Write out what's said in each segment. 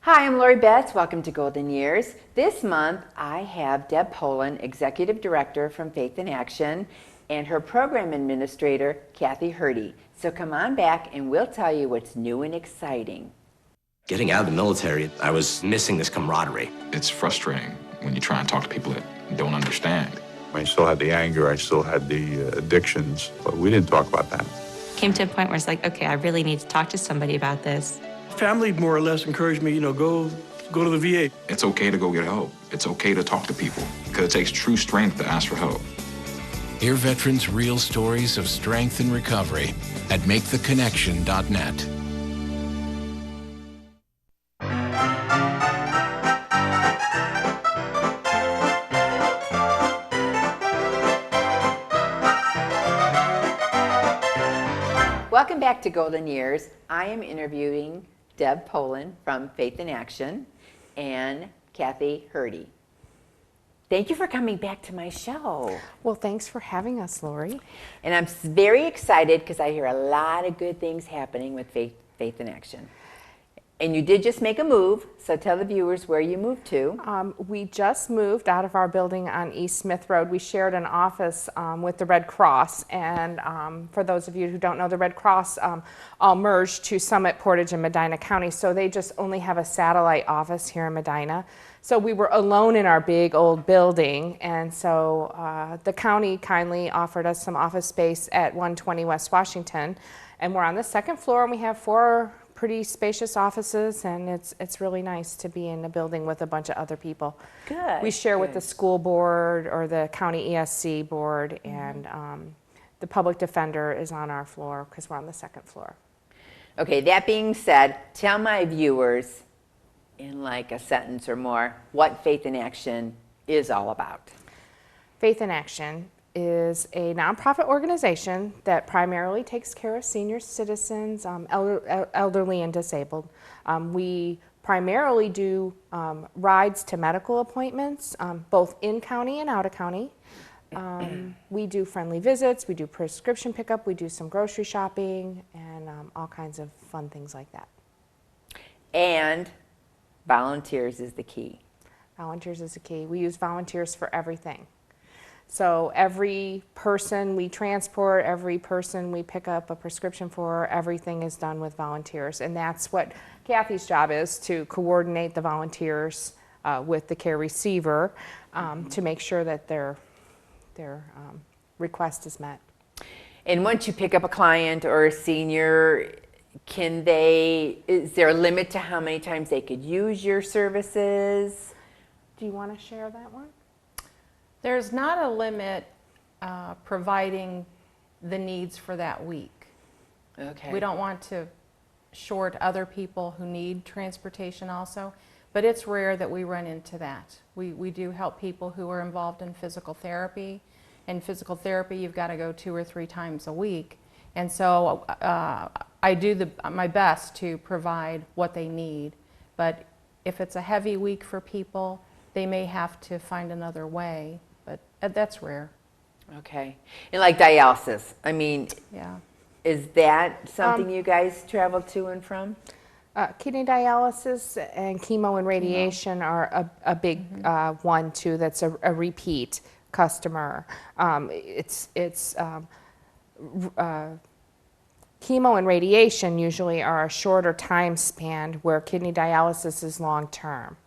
Hi, I'm Lori Betts. Welcome to Golden Years. This month, I have Deb Poland, Executive Director from Faith in Action, and her Program Administrator, Kathy Herter. So come on back and we'll tell you what's new and exciting. Getting out of the military, I was missing this camaraderie. It's frustrating when you try and talk to people that don't understand. I still had the anger, I still had the addictions, but we didn't talk about that. Came to a point where it's like, okay, I really need to talk to somebody about this. Family more or less encouraged me, go to the VA. It's okay to go get help. It's okay to talk to people because it takes true strength to ask for help. Hear veterans' real stories of strength and recovery at maketheconnection.net. Welcome back to Golden Years. I am interviewing Deb Poland from Faith in Action and Kathy Herter. Thank you for coming back to my show. Well, thanks for having us, Lori. And I'm very excited because I hear a lot of good things happening with Faith in Action. And you did just make a move, so tell the viewers where you moved to. We just moved out of our building on East Smith Road. We shared an office with the Red Cross, and for those of you who don't know, the Red Cross all merged to Summit, Portage, and Medina County, so they just only have a satellite office here in Medina. So we were alone in our big old building, and so the county kindly offered us some office space at 120 West Washington, and we're on the second floor, and we have 4 pretty spacious offices, and it's really nice to be in a building with a bunch of other people. Good. We share with the school board or the county ESC board, and the public defender is on our floor because we're on the second floor. Okay, that being said, tell my viewers in like a sentence or more what Faith in Action is all about. Faith in Action is a nonprofit organization that primarily takes care of senior citizens, elderly and disabled. We primarily do rides to medical appointments, both in county and out of county. We do friendly visits, we do prescription pickup, we do some grocery shopping, and all kinds of fun things like that. And volunteers is the key. Volunteers is the key. We use volunteers for everything. So every person we transport, every person we pick up a prescription for, everything is done with volunteers. And that's what Kathy's job is, to coordinate the volunteers with the care receiver to make sure that their request is met. And once you pick up a client or a senior, is there a limit to how many times they could use your services? Do you want to share that one? There's not a limit providing the needs for that week. Okay. We don't want to short other people who need transportation also, but it's rare that we run into that. We do help people who are involved in physical therapy. In physical therapy, you've got to go 2 or 3 times a week. And so I do my best to provide what they need. But if it's a heavy week for people, they may have to find another way. But that's rare. Okay. And like dialysis, I mean, Yeah. is that something you guys travel to and from? Kidney dialysis and chemo and radiation are a big one too. That's a repeat customer. Chemo and radiation usually are a shorter time span, where kidney dialysis is long term.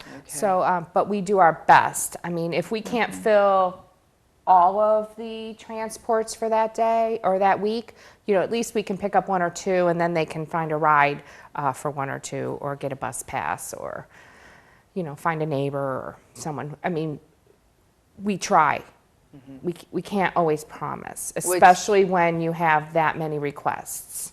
Okay. So, but we do our best. I mean, if we can't fill all of the transports for that day or that week, at least we can pick up 1 or 2, and then they can find a ride for 1 or 2, or get a bus pass, or, find a neighbor or someone. I mean, we try. We can't always promise, especially when you have that many requests.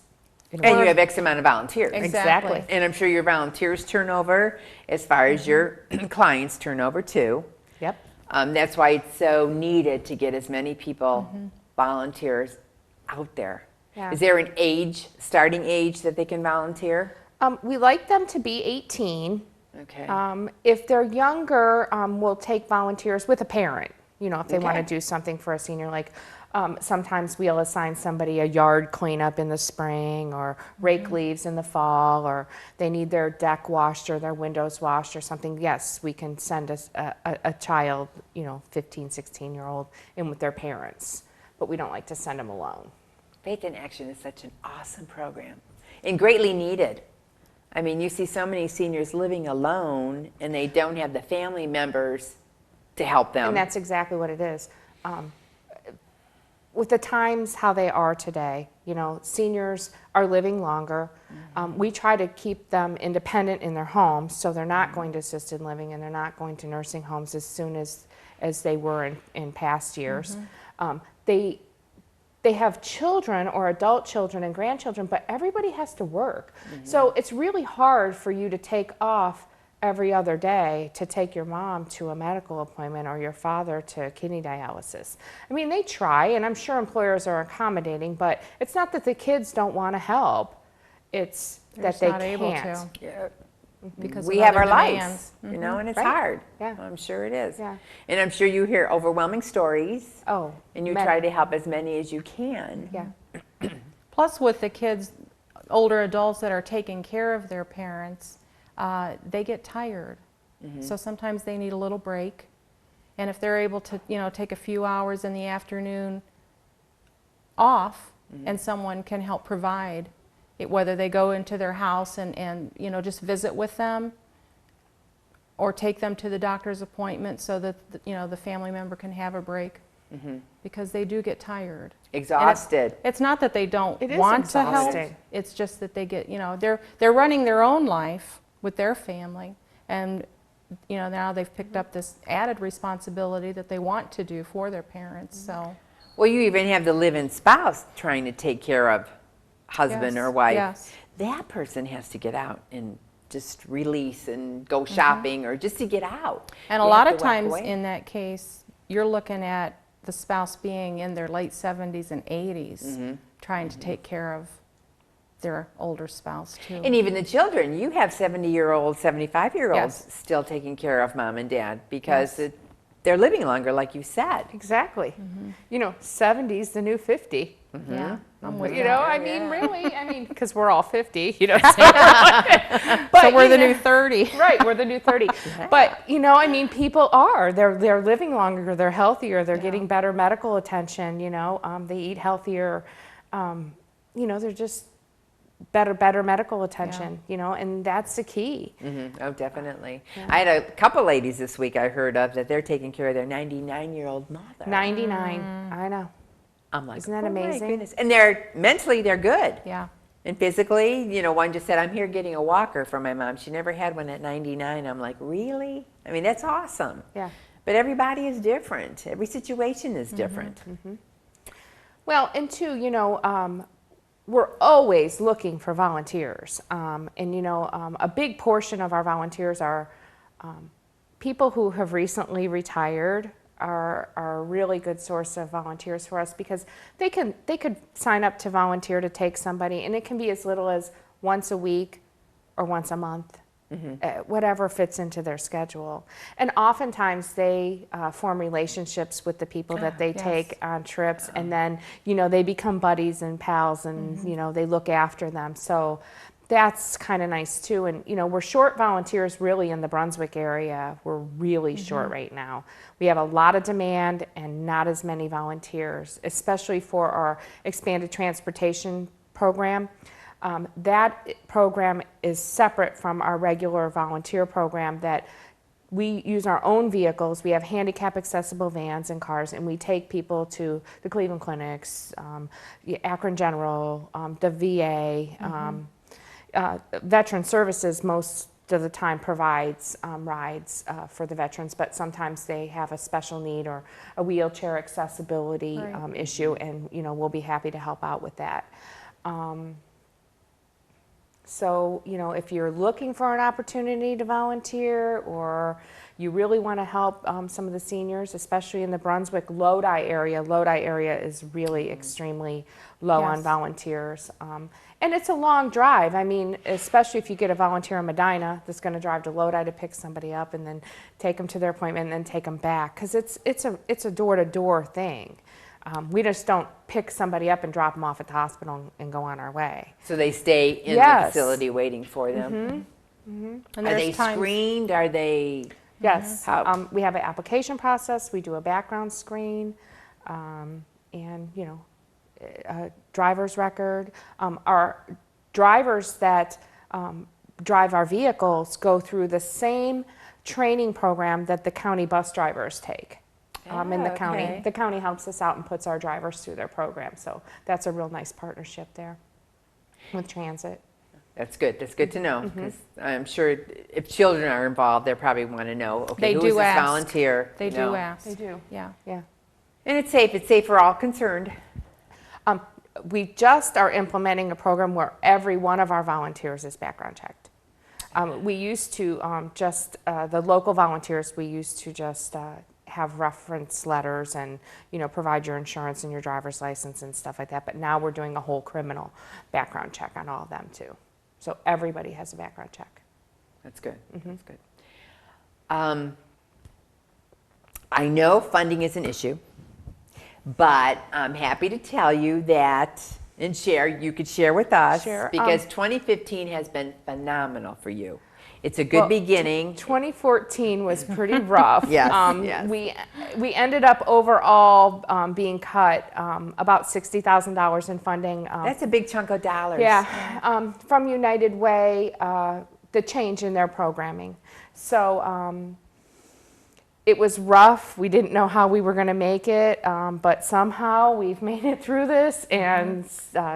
And you have X amount of volunteers. Exactly. And I'm sure your volunteers turnover as far as your clients turnover too. Yep. That's why it's so needed to get as many people, volunteers, out there. Yeah. Is there an starting age that they can volunteer? We like them to be 18. Okay. If they're younger, we'll take volunteers with a parent. If they want to Okay. do something for a senior, like Sometimes we'll assign somebody a yard cleanup in the spring, or rake leaves in the fall, or they need their deck washed or their windows washed or something. Yes, we can send a child, 15, 16-year-old in with their parents, but we don't like to send them alone. Faith in Action is such an awesome program and greatly needed. I mean, you see so many seniors living alone and they don't have the family members to help them. And that's exactly what it is. With the times how they are today, seniors are living longer. We try to keep them independent in their homes, so they're not going to assisted living and they're not going to nursing homes as soon as they were in past years. They have children or adult children and grandchildren, but everybody has to work. So it's really hard for you to take off every other day to take your mom to a medical appointment or your father to kidney dialysis. I mean, they try, and I'm sure employers are accommodating, but it's not that the kids don't want to help. It's They're that they not able can't. to. Yeah. Because We of have other our demands. lives, and it's Right. hard. Yeah. I'm sure it is. Yeah. And I'm sure you hear overwhelming stories. Oh, And you many. try to help as many as you can. Yeah. Plus, with the kids, older adults that are taking care of their parents, they get tired. So sometimes they need a little break. And if they're able to, take a few hours in the afternoon off, and someone can help provide it, whether they go into their house and just visit with them, or take them to the doctor's appointment so that the family member can have a break, because they do get tired. Exhausted. It's not that they don't It is want to help. exhausting. It's just that they get, they're running their own life with their family, and now they've picked up this added responsibility that they want to do for their parents. So Well, you even have the live-in spouse trying to take care of husband Yes, or wife. yes. That person has to get out and just release and go shopping or just to get out. and a They lot have of to walk times away. in that case, you're looking at the spouse being in their late 70s and 80s, trying to take care of their older spouse too. And even the children, you have 70-year-olds, 75-year-olds Yes. still taking care of mom and dad because Yes. they're living longer, like you said. Exactly. 70's the new 50. Yeah, I'm with You you. know, I mean, really, because we're all 50, So but we're you the know- new 30. Right, we're the new 30. But, people are. They're living longer, they're healthier, they're getting better medical attention, they eat healthier, they're just better medical attention, and that's the key. Oh, definitely. I had a couple ladies this week I heard of that they're taking care of their 99-year-old mother. 99, I know. I'm like, Isn't that oh my amazing? goodness. And they're mentally, they're good. Yeah. And physically, one just said, I'm here getting a walker for my mom. She never had one at 99. I'm like, really? I mean, that's awesome. Yeah. But everybody is different. Every situation is different. Well, and two, we're always looking for volunteers. A big portion of our volunteers are people who have recently retired are a really good source of volunteers for us, because they could sign up to volunteer to take somebody, and it can be as little as once a week or once a month. Whatever fits into their schedule. And oftentimes they form relationships with the people that they Yes. take on trips, and then they become buddies and pals, and they look after them. So that's kind of nice too. And we're short volunteers really in the Brunswick area. We're really short right now. We have a lot of demand and not as many volunteers, especially for our expanded transportation program. That program is separate from our regular volunteer program, that we use our own vehicles. We have handicap accessible vans and cars, and we take people to the Cleveland Clinics, Akron General, the VA, Veteran Services most of the time provides rides for the veterans, but sometimes they have a special need or a wheelchair accessibility Right. issue, and we'll be happy to help out with that. So, if you're looking for an opportunity to volunteer, or you really want to help some of the seniors, especially in the Brunswick Lodi area is really extremely low on Yes. volunteers. And it's a long drive. I mean, especially if you get a volunteer in Medina that's going to drive to Lodi to pick somebody up and then take them to their appointment and then take them back, because it's a door-to-door thing. We just don't pick somebody up and drop them off at the hospital and go on our way. So they stay in the Yes. facility waiting for them. And Are there's they times- screened? Are they? Yes, How- we have an application process, we do a background screen, and, you know, a driver's record. Our drivers that drive our vehicles go through the same training program that the county bus drivers take in the county. okay. The county helps us out and puts our drivers through their program, so that's a real nice partnership there with transit. That's good. That's good to know, Mm-hmm. because I'm sure if children are involved, they probably want to know, okay, They who do is this ask. volunteer? They you do know? ask. They do. Yeah. Yeah. And it's safe. It's safe for all concerned. We just are implementing a program where every one of our volunteers is background checked. We used to the local volunteers, we used to just have reference letters and, you know, provide your insurance and your driver's license and stuff like that. But now we're doing a whole criminal background check on all of them too. So everybody has a background check. That's good. That's good. I know funding is an issue, but I'm happy to tell you that, and you could share with us, Sure, because 2015 has been phenomenal for you. It's a good Well, beginning. 2014 was pretty rough. Yes, yes. We ended up overall being cut about $60,000 in funding. That's a big chunk of dollars. Yeah, from United Way, the change in their programming. So it was rough. We didn't know how we were going to make it, but somehow we've made it through this, and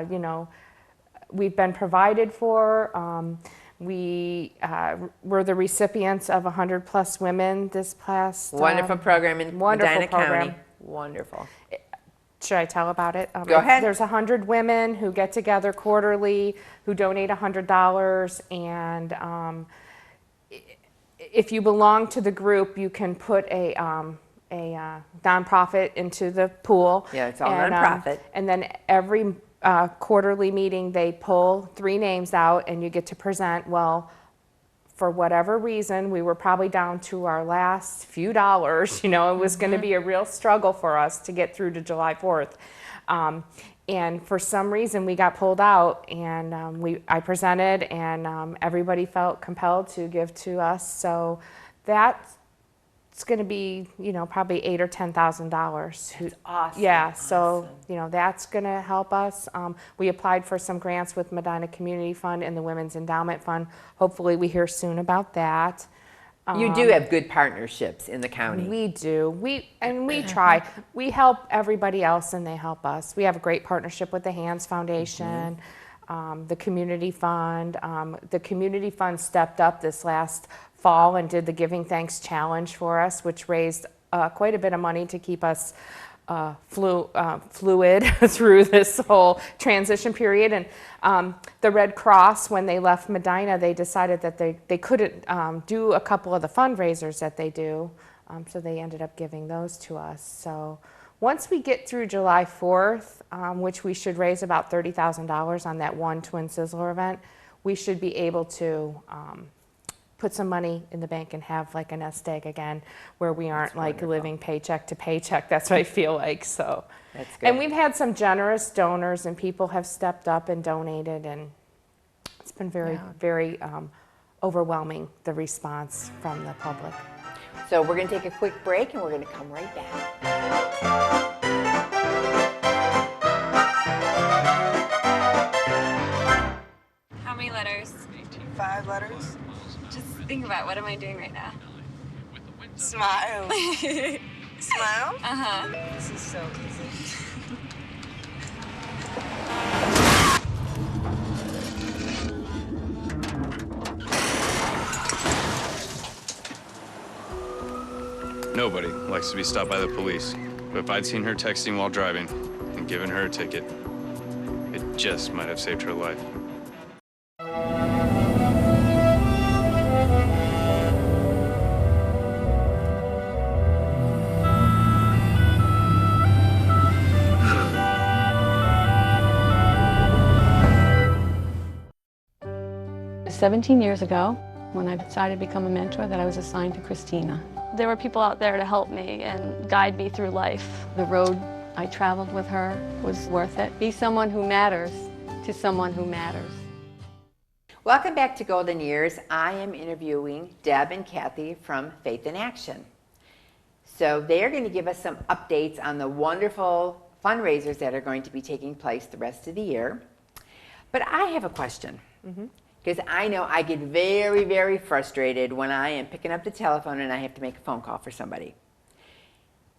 you know, we've been provided for. We were the recipients of 100+ women this past Wonderful program in wonderful Medina program. County. Wonderful. Should I tell about it? Go ahead. There's 100 women who get together quarterly, who donate $100, and if you belong to the group, you can put a nonprofit into the pool. Yeah, it's all and, nonprofit. And then every quarterly meeting, they pull 3 names out, and you get to present. Well, for whatever reason, we were probably down to our last few dollars. You know, it was going to be a real struggle for us to get through to July 4th. And for some reason, we got pulled out, and I presented, and everybody felt compelled to give to us. So that's going to be, you know, probably $8,000 or $10,000. Awesome. Yeah, so, you know, that's going to help us. We applied for some grants with Medina Community Fund and the Women's Endowment Fund. Hopefully we hear soon about that. You do have good partnerships in the county. We do. We try. We help everybody else, and they help us. We have a great partnership with the Hands Foundation, the Community Fund. The Community Fund stepped up this last fall and did the Giving Thanks Challenge for us, which raised quite a bit of money to keep us fluid through this whole transition period. And the Red Cross, when they left Medina, they decided that they couldn't do a couple of the fundraisers that they do, so they ended up giving those to us. So once we get through July 4th, which we should raise about $30,000 on that one Twin Sizzler event, we should be able to put some money in the bank and have like a nest egg again, where we aren't like living paycheck to paycheck. That's what I feel like. So, That's good. and we've had some generous donors, and people have stepped up and donated, and it's been very overwhelming, the response from the public. So we're going to take a quick break, and we're going to come right back. How many letters? 5 letters. Just think about, what am I doing right now? Smile. Smile? Uh-huh. This is so easy. Nobody likes to be stopped by the police. But if I'd seen her texting while driving and given her a ticket, it just might have saved her life. It was 17 years ago, when I decided to become a mentor, that I was assigned to Christina. There were people out there to help me and guide me through life. The road I traveled with her. It was worth it. Be someone who matters to someone who matters. Welcome back to Golden Years. I am interviewing Deb and Kathy from Faith in Action. So they are going to give us some updates on the wonderful fundraisers that are going to be taking place the rest of the year. But I have a question, because I know I get very, very frustrated when I am picking up the telephone and I have to make a phone call for somebody.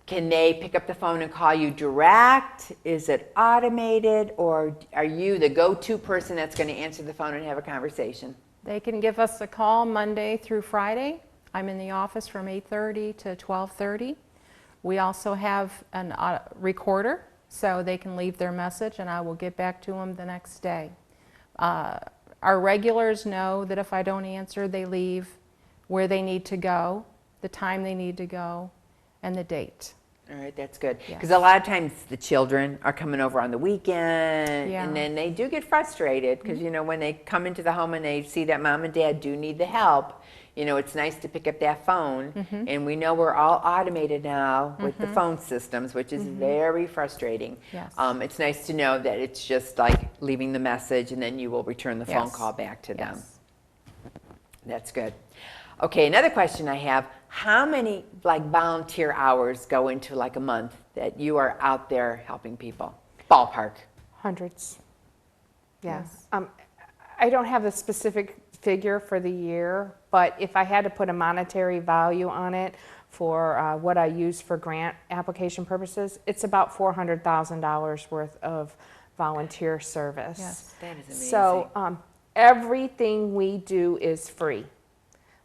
Can they pick up the phone and call you direct? Is it automated? Or are you the go-to person that's going to answer the phone and have a conversation? They can give us a call Monday through Friday. I'm in the office from 8:30 to 12:30. We also have a recorder, so they can leave their message and I will get back to them the next day. Our regulars know that if I don't answer, they leave where they need to go, the time they need to go, and the date. All right, that's good. Yes. Because a lot of times the children are coming over on the weekend, Yeah. and then they do get frustrated because, you know, when they come into the home and they see that mom and dad do need the help, you know, it's nice to pick up that phone. And we know we're all automated now with the phone systems, which is very frustrating. Yes. It's nice to know that it's just like leaving the message and then you will return the phone Yes. call back to them. Yes. That's good. Okay, another question I have, how many like volunteer hours go into like a month that you are out there helping people? Ballpark. Hundreds. Yes. I don't have a specific figure for the year, but if I had to put a monetary value on it for what I use for grant application purposes, it's about $400,000 worth of volunteer service. Yes. That is amazing. So everything we do is free.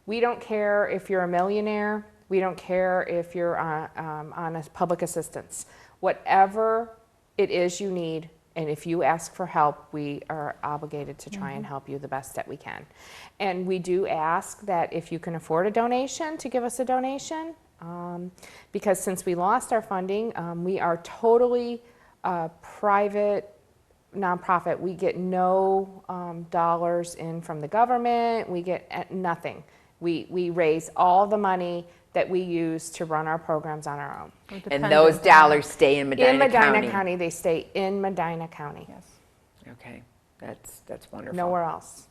We don't care if you're a millionaire. We don't care if you're on a public assistance. Whatever it is you need, and if you ask for help, we are obligated to try and help you the best that we can. And we do ask that if you can afford a donation, to give us a donation, because since we lost our funding, we are totally private nonprofit. We get no dollars in from the government. We get nothing. We raise all the money that we use to run our programs on our own. And those dollars stay in Medina County? In Medina County. They stay in Medina County. Yes. Okay, that's wonderful. Nowhere else.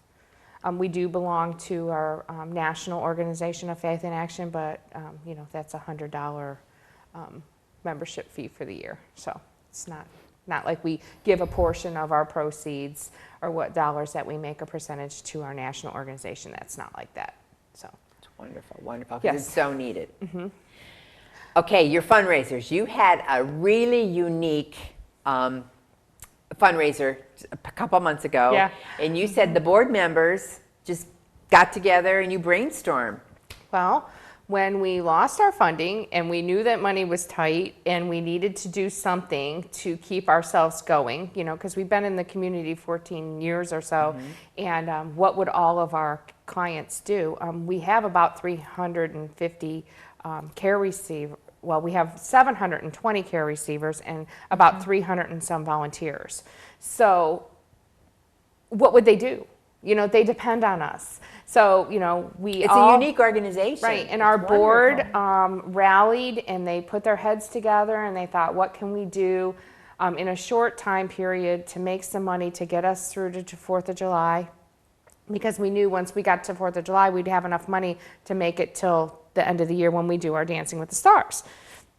We do belong to our national organization of Faith in Action, but you know, that's a $100 membership fee for the year. So it's not like we give a portion of our proceeds or what dollars that we make a percentage to our national organization. That's not like that. So it's wonderful, wonderful, because Yes. it's so needed. Okay, your fundraisers. You had a really unique fundraiser a couple months ago. Yeah. And you said the board members just got together and you brainstormed. Well, when we lost our funding and we knew that money was tight and we needed to do something to keep ourselves going, you know, because we've been in the community 14 years or so, and what would all of our clients do? We have about 350 care receivers. Well, we have 720 care receivers and about 300 and some volunteers. So what would they do? You know, they depend on us. So, you know, It's a unique organization. Right, and our board rallied and they put their heads together and they thought, what can we do in a short time period to make some money to get us through to 4th of July? Because we knew once we got to 4th of July, we'd have enough money to make it till the end of the year when we do our Dancing with the Stars.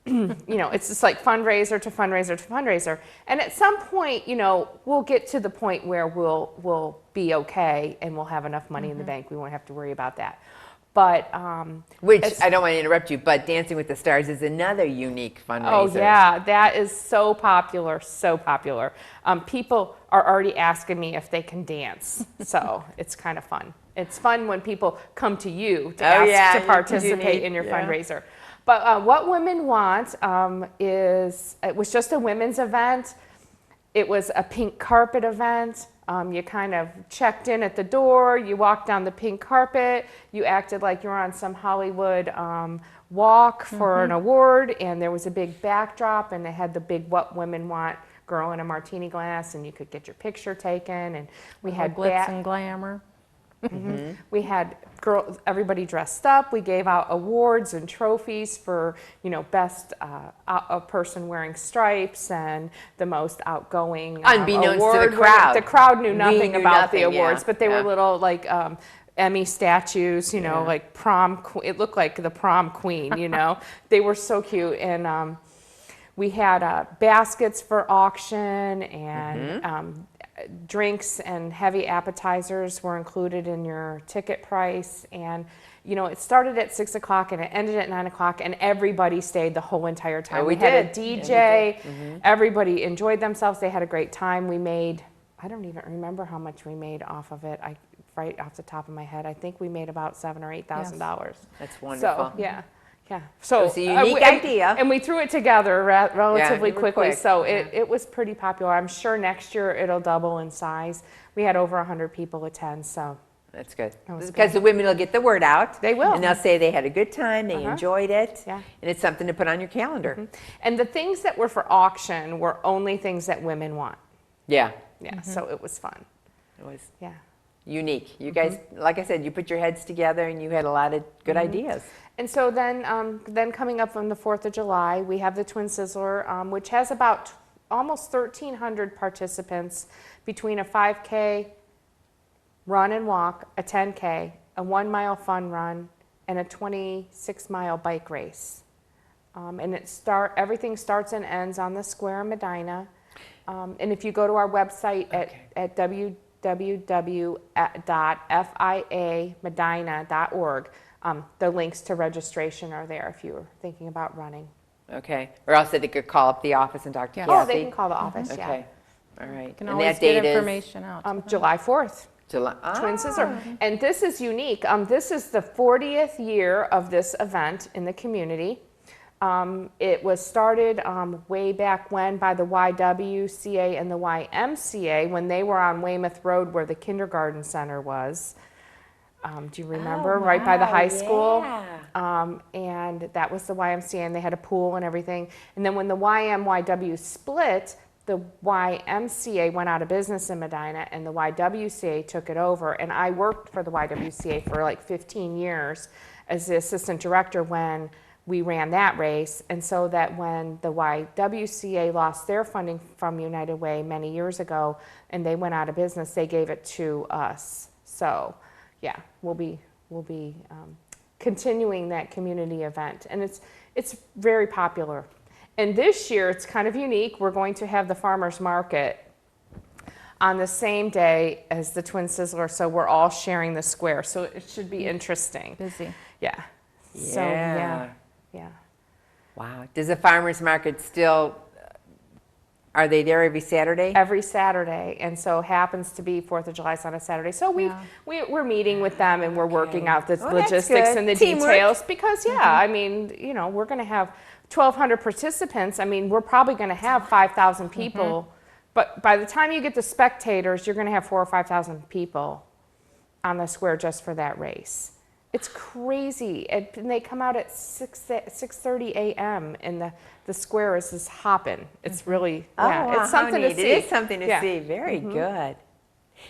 You know, it's just like fundraiser to fundraiser to fundraiser. And at some point, you know, we'll get to the point where we'll be okay and we'll have enough money in the bank. We won't have to worry about that. But which, I don't want to interrupt you, but Dancing with the Stars is another unique fundraiser. Oh yeah, that is so popular, so popular. People are already asking me if they can dance, so it's kind of fun. It's fun when people come to you to ask to participate in your fundraiser. But what women want is, it was just a women's event. It was a pink carpet event. You kind of checked in at the door, you walked down the pink carpet, you acted like you were on some Hollywood walk for an award, and there was a big backdrop, and they had the big What Women Want girl in a martini glass, and you could get your picture taken, and we had glitz and glamour. We had everybody dressed up. We gave out awards and trophies for, best a person wearing stripes and the most outgoing Unbeknownst to the award. crowd. The crowd knew nothing knew about nothing, the awards, yeah, but they yeah. were little like Emmy statues, like prom. It looked like the prom queen, They were so cute, and we had baskets for auction, and drinks and heavy appetizers were included in your ticket price. And it started at 6 o'clock and it ended at 9 o'clock, and everybody stayed the whole entire time. Oh, we had a did. DJ. Yeah, we did. Everybody enjoyed themselves. They had a great time. We made, I don't even remember how much we made off of it. Right off the top of my head, I think we made about $7,000 or $8,000. That's wonderful. So yeah. So it was a unique idea. and we threw it together relatively you were quickly. quick. So it was pretty popular. I'm sure next year it'll double in size. We had over 100 people attend, so that's good. was Because good. the women will get the word out. They will. And they'll say they had a good time, they enjoyed it, Yeah. and it's something to put on your calendar. And the things that were for auction were only things that women want. Yeah. Yeah. So it was fun. It was Yeah. unique. You guys, like I said, you put your heads together and you had a lot of good ideas. And so then coming up on the 4th of July, we have the Twin Sizzler, which has about almost 1,300 participants between a 5K run and walk, a 10K, a 1-mile fun run, and a 26-mile bike race. And everything starts and ends on the square in Medina. And if you go to our website at www.fiamedina.org, the links to registration are there if you're thinking about running. Okay. Or else they could call up the office and talk to Kathy. Oh, they can call the office, yeah. Okay. All right. You can And always that date get information out. July 4th. July. Twin Sizzler. And this is unique. This is the 40th year of this event in the community. It was started way back when by the YWCA and the YMCA when they were on Weymouth Road where the kindergarten center was. Do you remember? Right by the high school. Yeah. And that was the YMCA, and they had a pool and everything. And then when the YMYW split, the YMCA went out of business in Medina, and the YWCA took it over. And I worked for the YWCA for like 15 years as the assistant director when we ran that race. And so that when the YWCA lost their funding from United Way many years ago, and they went out of business, they gave it to us. So yeah, we'll be continuing that community event, and it's very popular. And this year it's kind of unique. We're going to have the farmers market on the same day as the Twin Sizzler, so we're all sharing the square. So it should be interesting. Busy. Yeah. So yeah. Wow. Does the farmers market still? Are they there every Saturday? Every Saturday, and so happens to be 4th of July on a Saturday. So we're meeting with them, and we're working out the logistics and the details because I mean, we're going to have 1,200 participants. I mean, we're probably going to have 5,000 people, but by the time you get the spectators, you're going to have 4,000 or 5,000 people on the square just for that race. It's crazy, and they come out at 6:30 a.m. and the square is just hopping. It's really it's something to see. It is something to see. Very good.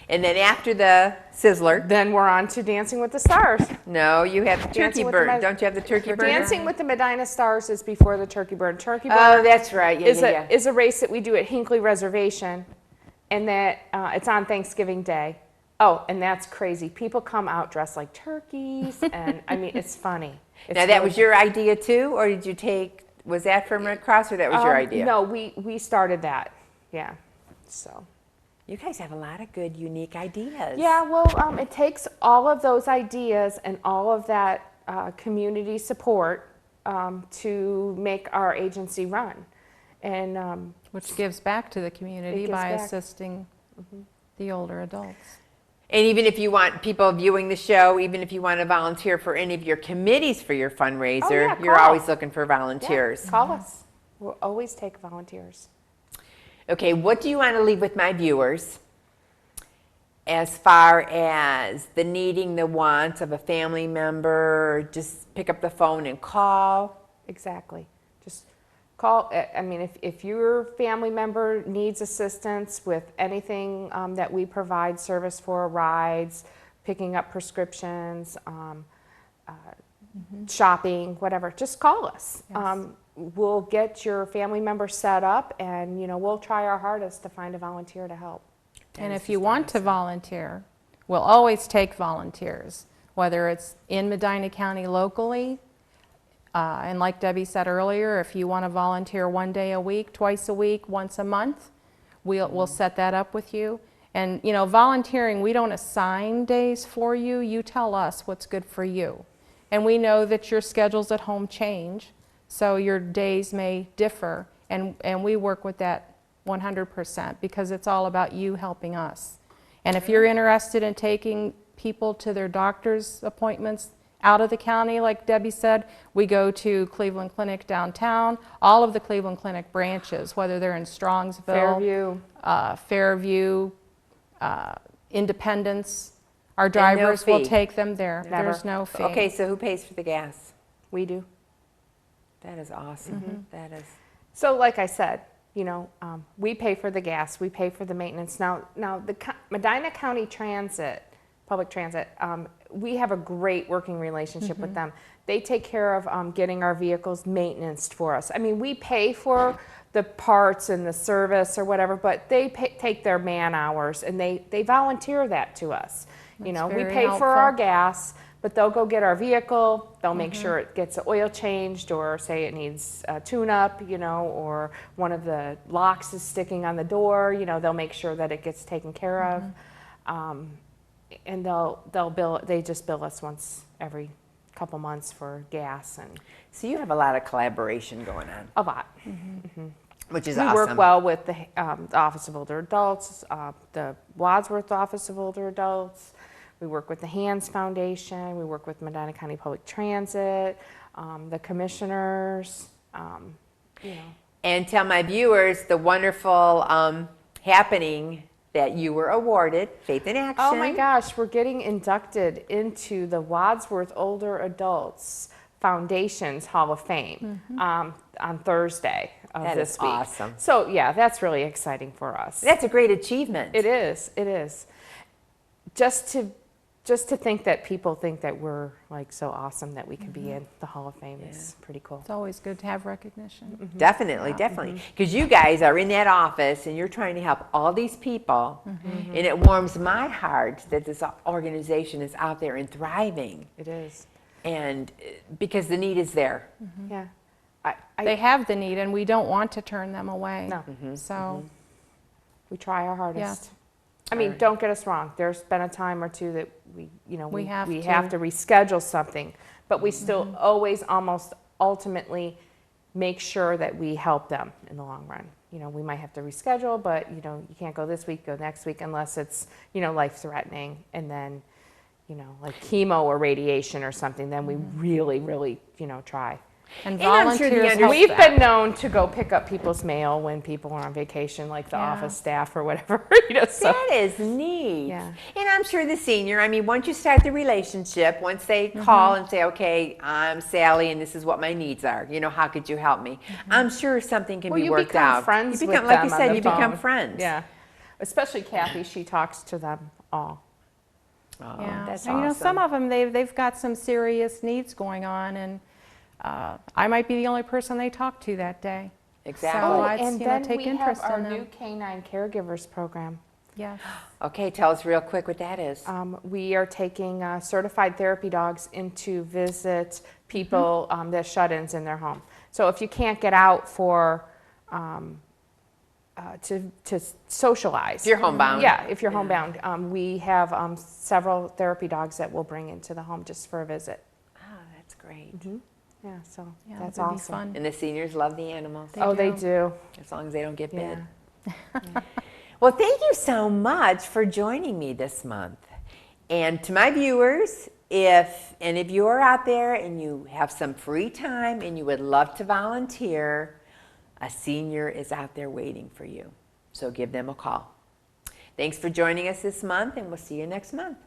And then after the Sizzler, then we're on to Dancing with the Stars. No, you have the Turkey Burn. Don't you have the Turkey Burn? Dancing with the Medina Stars is before the Turkey Burn. Turkey Burn. Oh, that's right. Is a race that we do at Hinckley Reservation, and that it's on Thanksgiving Day. Oh, and that's crazy. People come out dressed like turkeys, and I mean, it's funny. Now, that was your idea too, or did you was that from Red Cross, or that was your idea? No, we started that. Yeah, so. You guys have a lot of good, unique ideas. Yeah, well, it takes all of those ideas and all of that community support to make our agency run, and which gives back to the community by assisting the older adults. And even if you want people viewing the show, even if you want to volunteer for any of your committees for your fundraiser, you're always looking for volunteers. Yeah, call us. We'll always take volunteers. Okay, what do you want to leave with my viewers as far as the needing, the wants of a family member? Just pick up the phone and call? Exactly. Just call. I mean, if your family member needs assistance with anything that we provide service for, rides, picking up prescriptions, shopping, whatever, just call us. Yes. We'll get your family member set up, and we'll try our hardest to find a volunteer to help. And if you want to volunteer, we'll always take volunteers, whether it's in Medina County locally, and like Debbie said earlier, if you want to volunteer 1 day a week, twice a week, once a month, we'll set that up with you. And volunteering, we don't assign days for you. You tell us what's good for you. And we know that your schedules at home change, so your days may differ, and we work with that 100% because it's all about you helping us. And if you're interested in taking people to their doctor's appointments out of the county, like Debbie said, we go to Cleveland Clinic downtown, all of the Cleveland Clinic branches, whether they're in Strongsville, Fairview, Independence. Our drivers will take them there. There's no fee. Okay, so who pays for the gas? We do. That is awesome. That is. So like I said, we pay for the gas, we pay for the maintenance. Now the Medina County Transit, public transit, we have a great working relationship with them. They take care of getting our vehicles maintained for us. I mean, we pay for the parts and the service or whatever, but they take their man hours and they volunteer that to us. We pay for our gas, but they'll go get our vehicle, they'll make sure it gets the oil changed, or say it needs a tune-up, or one of the locks is sticking on the door, they'll make sure that it gets taken care of. And they just bill us once every couple months for gas. And so you have a lot of collaboration going on. A lot. Which is we awesome. work well with the Office of Older Adults, the Wadsworth Office of Older Adults. We work with the Hands Foundation. We work with Medina County Public Transit, the commissioners. And tell my viewers the wonderful happening that you were awarded, Faith in Action. Oh my gosh, we're getting inducted into the Wadsworth Older Adults Foundation's Hall of Fame on Thursday of this week. That is awesome. So yeah, that's really exciting for us. That's a great achievement. It is. It is. Just to think that people think that we're like so awesome that we could be in the Hall of Fame is pretty cool. It's always good to have recognition. Definitely, definitely. Because you guys are in that office and you're trying to help all these people. And it warms my heart that this organization is out there and thriving. It is. And because the need is there. Yeah. They have the need, and we don't want to turn them away. No. So we try our hardest. Yes. I mean, don't get us wrong. There's been a time or two that we have to reschedule something, but we still always almost ultimately make sure that we help them in the long run. We might have to reschedule, but you can't go this week, go next week unless it's life-threatening, and then like chemo or radiation or something. Then we really, really try. And volunteers we've been known to go pick up people's mail when people are on vacation, like the office staff or whatever. So. That is neat. Yeah. And I'm sure the senior, once you start the relationship, once they call and say, okay, I'm Sally and this is what my needs are, how could you help me? I'm sure something can be worked out. Friends you become, with like them you said, on you the become phone. friends. Yeah. Especially Kathy, she talks to them all. Oh, yeah. that's and, awesome. Some of them, they've got some serious needs going on, and I might be the only person they talk to that day. Exactly. So and then take we interest have our in them. new Canine Caregivers program. Yes. Okay, tell us real quick what that is. We are taking certified therapy dogs in to visit people that shut-ins in their home. So if you can't get out for to socialize. If you're homebound. Yeah, if you're homebound. We have several therapy dogs that we'll bring into the home just for a visit. Oh, that's great. Yeah, so Yeah, that's that would be awesome. fun. And the seniors love the animals. They do. As long as they don't get bit. Yeah. Well, thank you so much for joining me this month. And to my viewers, if any of you are out there and you have some free time and you would love to volunteer, a senior is out there waiting for you. So give them a call. Thanks for joining us this month, and we'll see you next month.